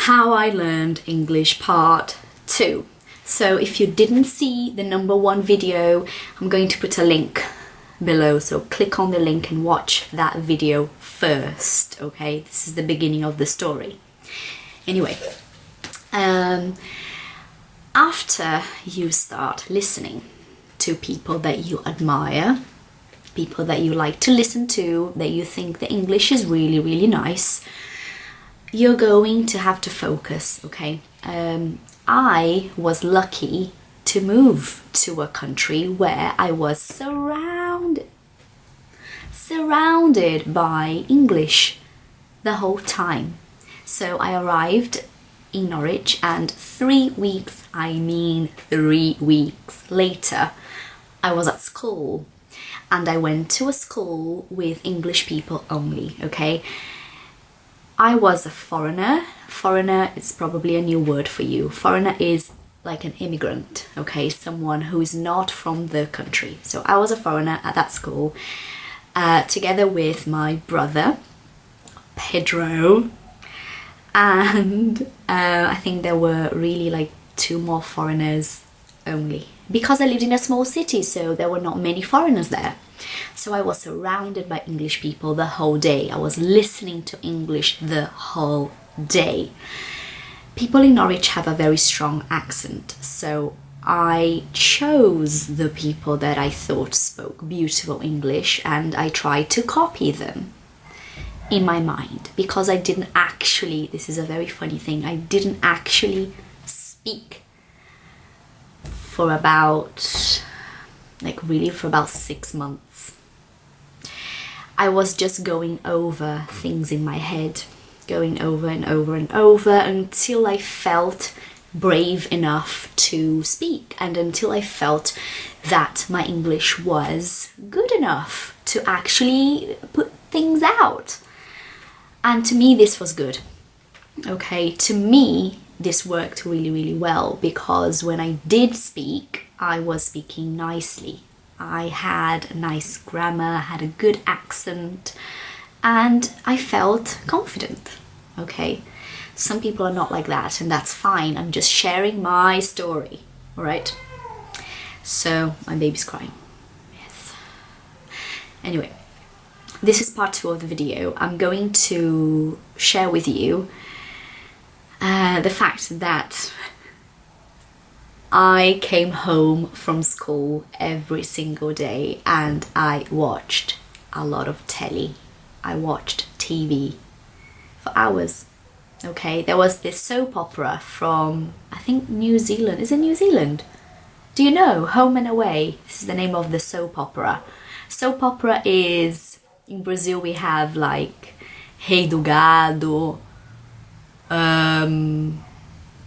How I Learned English Part 2. So if you didn't see the #1 video, I'm going to put a link below, so click on the link and watch that video first, okay? This is the beginning of the story. Anyway, after you start listening to people that you admire, people that you like to listen to, that you think the English is really, really nice, you're going to have to focus, okay? I was lucky to move to a country where I was surrounded by English the whole time. So I arrived in Norwich, and 3 weeks, I mean 3 weeks later, I was at school, and I went to a school with English people only, okay? I was a foreigner. Foreigner is probably a new word for you. Foreigner is like an immigrant, okay? Someone who is not from the country. So I was a foreigner at that school, together with my brother, Pedro, and I think there were really like 2 more foreigners only. Because I lived in a small city, so there were not many foreigners there. So I was surrounded by English people the whole day. I was listening to English the whole day. People in Norwich have a very strong accent, so I chose the people that I thought spoke beautiful English, and I tried to copy them in my mind, because I didn't actually, this is a very funny thing, I didn't actually speak for about, for about 6 months. I was just going over things in my head, going over and over and over until I felt brave enough to speak, and until I felt that my English was good enough to actually put things out. And to me, this was good. Okay, to me, this worked really, really well, because when I did speak, I was speaking nicely. I had a nice grammar, had a good accent, and I felt confident, okay? Some people are not like that, and that's fine. I'm just sharing my story, all right? So, my baby's crying, yes. Anyway, this is part 2 of the video. I'm going to share with you the fact that I came home from school every single day and I watched a lot of telly. I watched TV for hours, okay? There was this soap opera from, I think, New Zealand. Is it New Zealand? Do you know? Home and Away. This is the name of the soap opera. Soap opera is, in Brazil we have like Rei do Gado,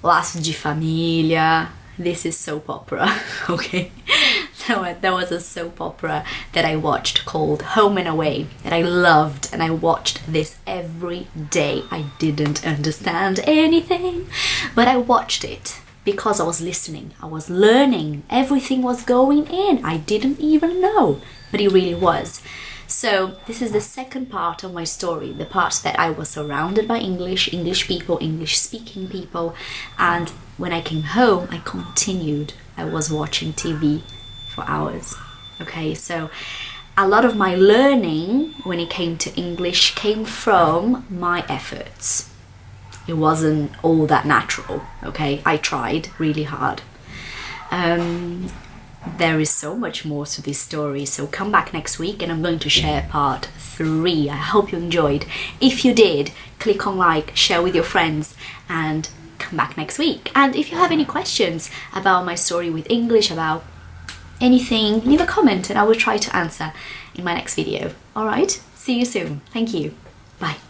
Laços de Família. This is soap opera, okay? So there was a soap opera that I watched called Home and Away that I loved, and I watched this every day. I didn't understand anything, but I watched it because I was listening, I was learning, everything was going in. I didn't even know, but it really was. So this is the second part of my story, the part that I was surrounded by English people, English speaking people, and when I came home, I continued. I was watching TV for hours, okay? So a lot of my learning when it came to English came from my efforts. It wasn't all that natural, okay? I tried really hard. There is so much more to this story, so come back next week and I'm going to share part 3. I hope you enjoyed. If you did, click on like, share with your friends, and come back next week. And if you have any questions about my story with English, about anything, leave a comment and I will try to answer in my next video. Alright, see you soon. Thank you. Bye.